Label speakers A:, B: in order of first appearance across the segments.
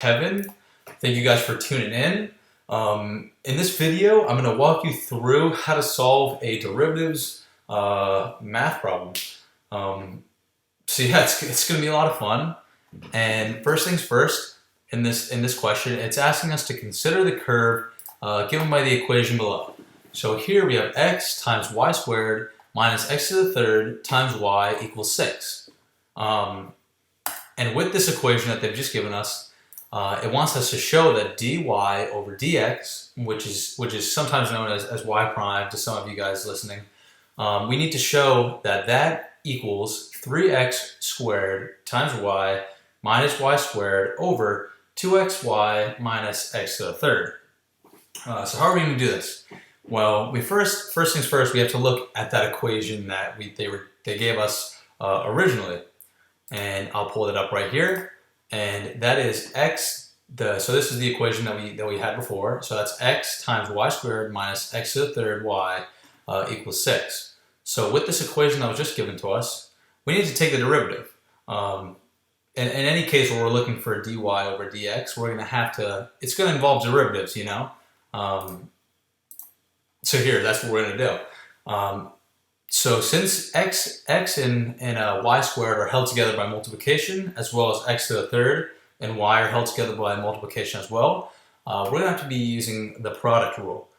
A: Kevin. Thank you guys for tuning in. In this video, I'm going to walk you through how to solve a derivatives math problem. So yeah, it's going to be a lot of fun. And first things first, in this question, it's asking us to consider the curve given by the equation below. So here we have x times y squared minus x to the third times y equals 6. And with this equation that they've just given us, it wants us to show that dy over dx, which is sometimes known as y prime to some of you guys listening, we need to show that that equals 3x squared times y minus y squared over 2xy minus x to the third. So how are we going to do this? Well, first things first, we have to look at that equation that they gave us originally, and I'll pull it up right here. And that is x. So this is the equation that we had before. So that's x times y squared minus x to the third y equals 6. So with this equation that was just given to us, we need to take the derivative. In any case where we're looking for dy over dx, we're going to have to. It's going to involve derivatives, you know. So here, that's what we're going to do. So since x and y squared are held together by multiplication, as well as x to the third and y are held together by multiplication as well, we're going to have to be using the product rule.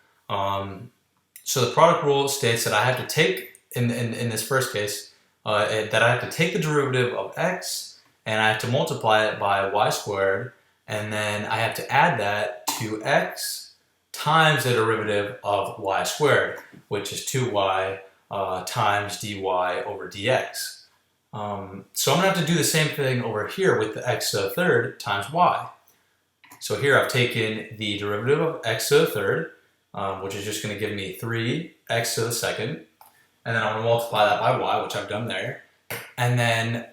A: So the product rule states that I have to take, in this first case, that I have to take the derivative of x and I have to multiply it by y squared, and then I have to add that to x times the derivative of y squared, which is 2y times dy over dx. So I'm going to have to do the same thing over here with the x to the third times y. So here I've taken the derivative of x to the third, which is just going to give me 3x to the second, and then I'm going to multiply that by y, which I've done there. And then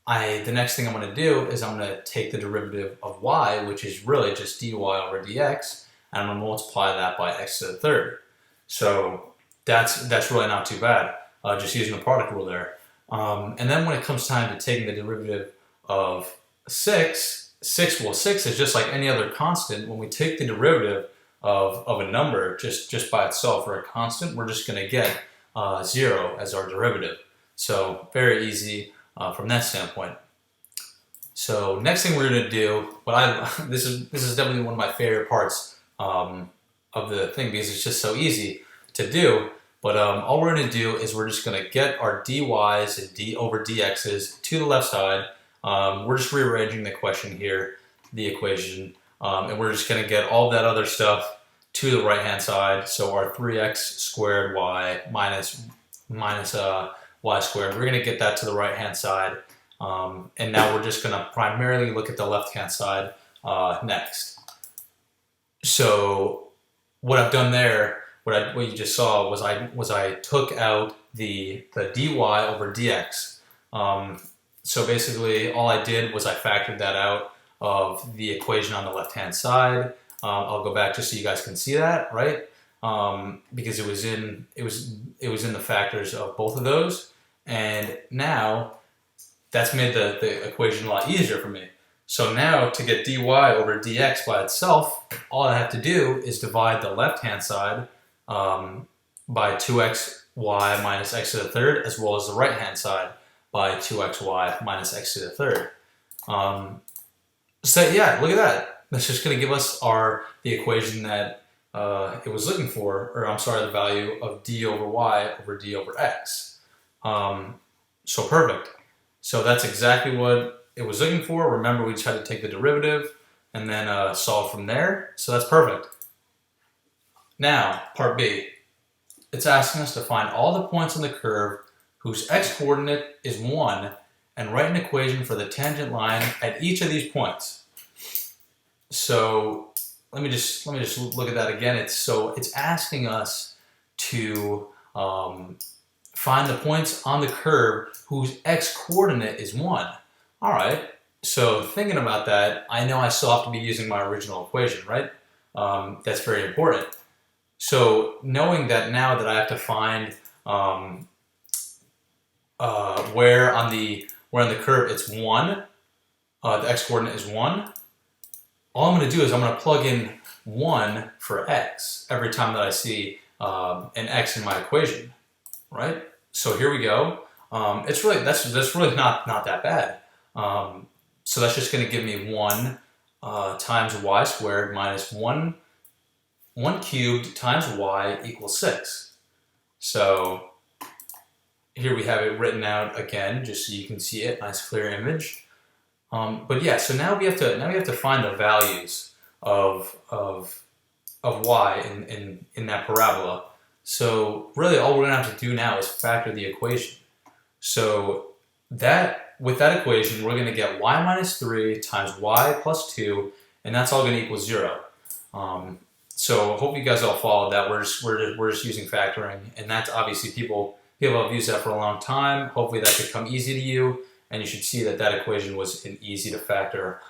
A: the next thing I'm going to do is I'm going to take the derivative of y, which is really just dy over dx, and I'm going to multiply that by x to the third. So that's really not too bad, just using the product rule there. And then when it comes time to taking the derivative of 6 is just like any other constant. When we take the derivative of a number just by itself or a constant, we're just going to get 0 as our derivative. So very easy from that standpoint. So next thing we're going to do, this is definitely one of my favorite parts of the thing, because it's just so easy to do. But all we're going to do is we're just going to get our dy's and d over dx's to the left side. We're just rearranging the question here, the equation, and we're just going to get all that other stuff to the right hand side. So our 3x squared y minus y squared, we're going to get that to the right hand side. And now we're just going to primarily look at the left hand side next. So what I've done there, what you just saw was I took out the dy over dx. So basically all I did was I factored that out of the equation on the left hand side. I'll go back just so you guys can see that, right? Because it was in the factors of both of those, and now that's made the equation a lot easier for me. So now to get dy over dx by itself, all I have to do is divide the left-hand side by 2xy minus x to the third, as well as the right-hand side by 2xy minus x to the third. So yeah, look at that. That's just going to give us the equation that it was looking for, or I'm sorry, the value of d over y over d over x. So perfect. So that's exactly what it was looking for. Remember, we just had to take the derivative and then solve from there. So that's perfect. Now, part B. It's asking us to find all the points on the curve whose x-coordinate is 1 and write an equation for the tangent line at each of these points. So let me just look at that again. It's asking us to find the points on the curve whose x-coordinate is 1. All right, so thinking about that, I know I still have to be using my original equation, right? That's very important. So knowing that now that I have to find where on the curve it's 1, the x-coordinate is 1, all I'm going to do is I'm going to plug in 1 for x every time that I see an x in my equation, right? So here we go. That's really not that bad. So that's just going to give me 1 times y squared minus 1 cubed times y equals 6. So here we have it written out again, just so you can see it, nice clear image. But yeah, so now we have to find the values of y in that parabola. So really, all we're gonna have to do now is factor the equation. So with that equation, we're gonna get y minus 3 times y plus 2, and that's all gonna equal 0. So I hope you guys all followed that. We're just using factoring, and that's obviously people have used that for a long time. Hopefully that could come easy to you, and you should see that equation was an easy to factor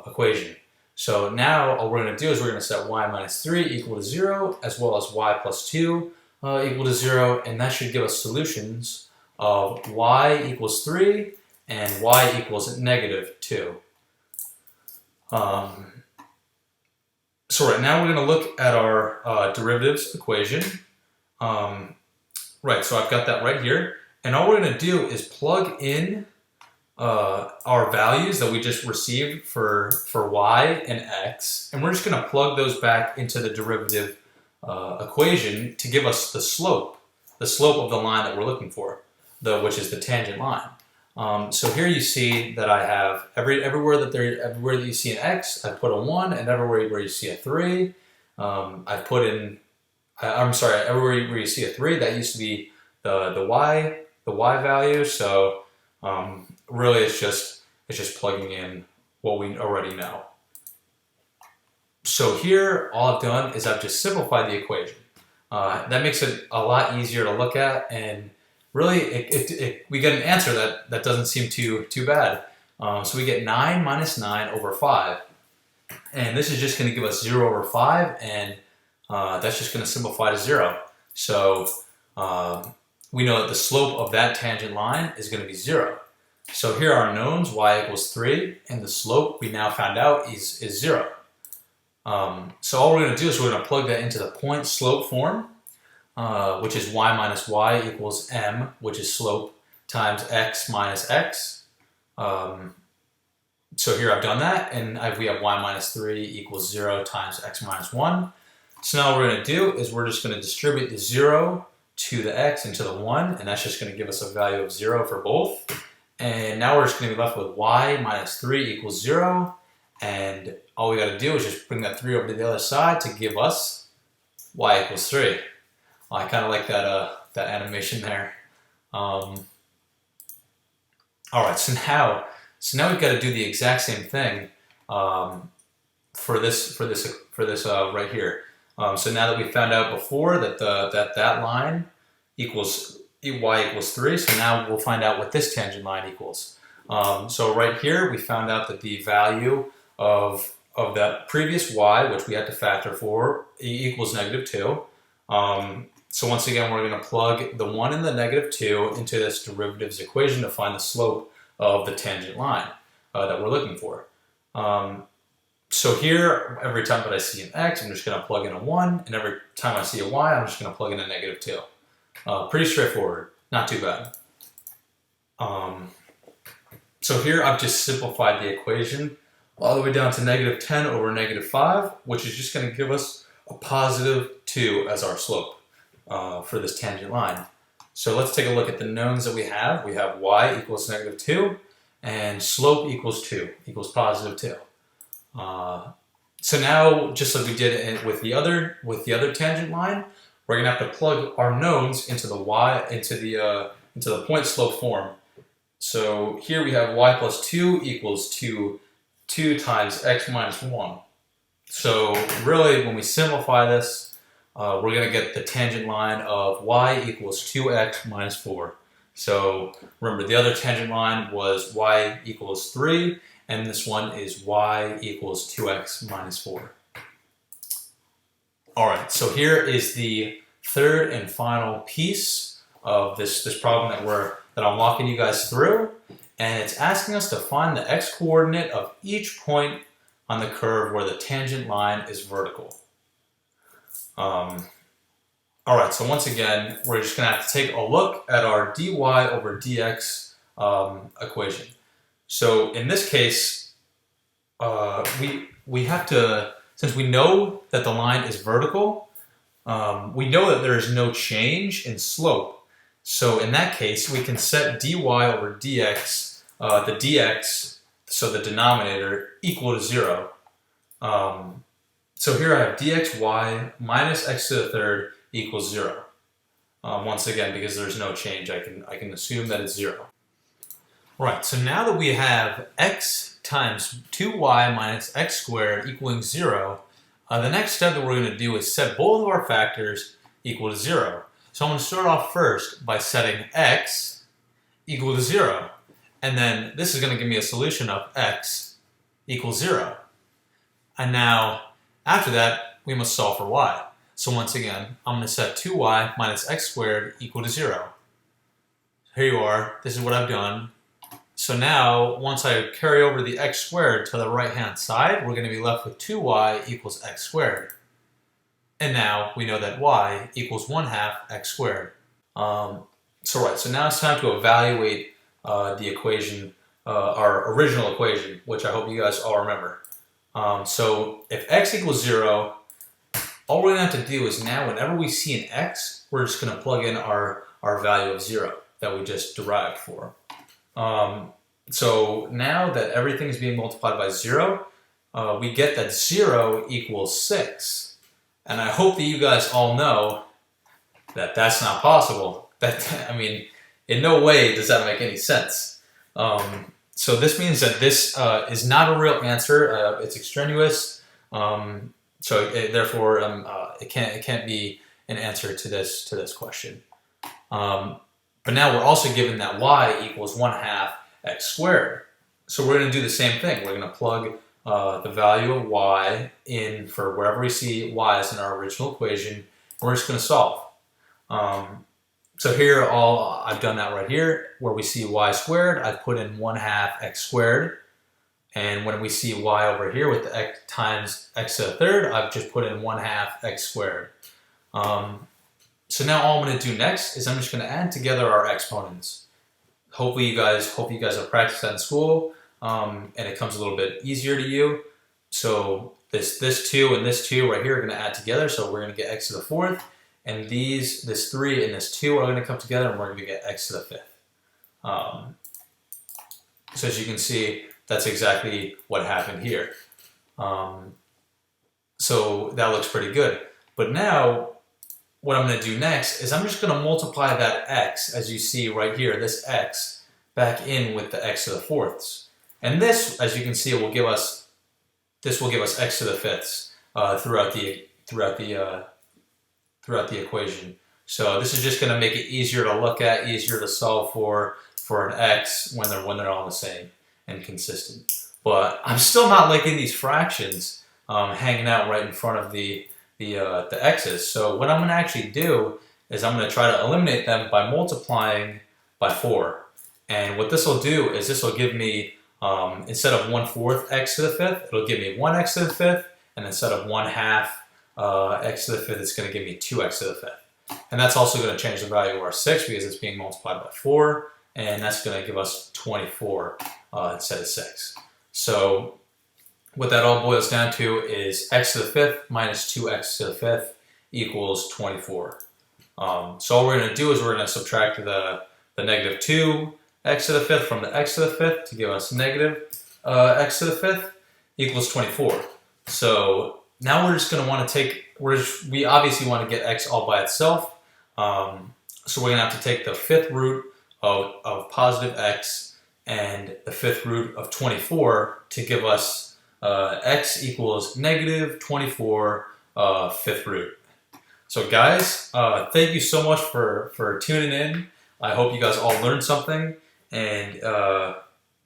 A: equation. So now all we're going to do is we're going to set y minus 3 equal to 0, as well as y plus 2 equal to 0, and that should give us solutions of y equals 3 and y equals negative 2. So right now we're going to look at our derivatives equation. Right, so I've got that right here, and all we're going to do is plug in our values that we just received for y and x, and we're just going to plug those back into the derivative equation to give us the slope of the line that we're looking for, which is the tangent line. So here you see that I have everywhere that you see an x, I put a 1, and everywhere where you see a 3, I've put in. I'm sorry, everywhere where you see a 3, that used to be the y value. So really, it's just plugging in what we already know. So here, all I've done is I've just simplified the equation. That makes it a lot easier to look at, and really, we get an answer that doesn't seem too bad. So we get 9 minus 9 over 5, and this is just going to give us 0 over 5, and that's just going to simplify to 0. So we know that the slope of that tangent line is going to be 0. So here are our knowns, y equals 3, and the slope we now found out is 0. So all we're going to do is we're going to plug that into the point slope form, which is y minus y equals m, which is slope times x minus x. So here I've done that, and we have y minus 3 equals 0 times x minus 1. So now what we're going to do is we're just going to distribute the 0 to the x and to the 1, and that's just going to give us a value of 0 for both. And now we're just going to be left with y minus 3 equals 0, and all we got to do is just bring that 3 over to the other side to give us y equals 3. I kind of like that animation there. All right, so now we've got to do the exact same thing for this right here. So now that we found out before that line equals y equals 3, so now we'll find out what this tangent line equals. So right here we found out that the value of that previous y, which we had to factor for, equals negative 2. So once again, we're going to plug the 1 and the negative 2 into this derivatives equation to find the slope of the tangent line that we're looking for. So here, every time that I see an x, I'm just going to plug in a 1, and every time I see a y, I'm just going to plug in a negative 2. Pretty straightforward, not too bad. So here I've just simplified the equation all the way down to negative 10 over negative 5, which is just going to give us a positive 2 as our slope for this tangent line. So let's take a look at the knowns that we have. We have y equals negative 2, and slope equals 2, equals positive 2. So now, just like we did with the other tangent line, we're gonna have to plug our knowns into the point slope form. So here we have y plus 2 equals 2 times x minus 1. So really, when we simplify this, we're going to get the tangent line of y equals 2x minus 4. So remember, the other tangent line was y equals 3, and this one is y equals 2x minus 4. All right, so here is the third and final piece of this problem that I'm walking you guys through, and it's asking us to find the x-coordinate of each point on the curve where the tangent line is vertical. All right, so once again, we're just gonna have to take a look at our dy over dx equation. So in this case, we have to, since we know that the line is vertical, we know that there is no change in slope. So in that case, we can set dy over dx, the dx, so the denominator, equal to 0. So here I have dxy minus x to the third equals 0. Once again, because there's no change, I can assume that it's 0. Right, so now that we have x times 2y minus x squared equaling 0, the next step that we're going to do is set both of our factors equal to 0. So I'm going to start off first by setting x equal to 0. And then this is going to give me a solution of x equals 0. And now, after that, we must solve for y. So once again, I'm going to set 2y minus x squared equal to 0. Here you are. This is what I've done. So now, once I carry over the x squared to the right-hand side, we're going to be left with 2y equals x squared. And now we know that y equals 1/2 x squared. So now it's time to evaluate the equation, our original equation, which I hope you guys all remember. So if x equals 0, all we're going to have to do is now whenever we see an x, we're just going to plug in our value of 0 that we just derived for. So now that everything is being multiplied by 0, we get that 0 equals 6. And I hope that you guys all know that that's not possible. I mean, in no way does that make any sense. So this means that this is not a real answer. It's extraneous. Therefore, it can't be an answer to this question. But now we're also given that y equals 1/2 x squared. So we're going to do the same thing. We're going to plug the value of y in for wherever we see y is in our original equation. We're just going to solve. So here, I've done that right here. Where we see y squared, I've put in 1/2 x squared. And when we see y over here with the x times x to the third, I've just put in 1/2 x squared. So now all I'm going to do next is I'm just going to add together our exponents. Hopefully you guys have practiced that in school, and it comes a little bit easier to you. So this 2 and this 2 right here are going to add together. So we're going to get x to the fourth, and this 3 and this 2 are going to come together, and we're going to get x to the fifth. So as you can see, that's exactly what happened here. So that looks pretty good. But now, what I'm going to do next is I'm just going to multiply that x, as you see right here, this x, back in with the x to the fourths. And this, as you can see, will give us x to the fifths throughout the equation. So this is just going to make it easier to look at, easier to solve for an x when they're all the same and consistent. But I'm still not liking these fractions hanging out right in front of the x's. So what I'm going to actually do is I'm going to try to eliminate them by multiplying by 4. And what this will do is this will give me, instead of 1/4 x to the fifth, it'll give me 1 x to the fifth. And instead of 1/2 x to the fifth, it's going to give me 2x to the fifth. And that's also going to change the value of our 6 because it's being multiplied by 4. And that's going to give us 24 instead of 6. So what that all boils down to is x to the fifth minus 2x to the fifth equals 24. So all we're going to do is we're going to subtract the negative 2x to the fifth from the x to the fifth to give us negative x to the fifth equals 24. So now we're just going to want to take, we obviously want to get x all by itself. So we're going to have to take the fifth root of positive x and the fifth root of 24 to give us x equals negative 24 fifth root. So guys, thank you so much for tuning in. I hope you guys all learned something, and I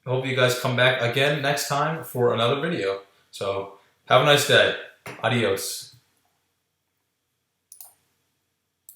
A: hope you guys come back again next time for another video. So have a nice day. Adios.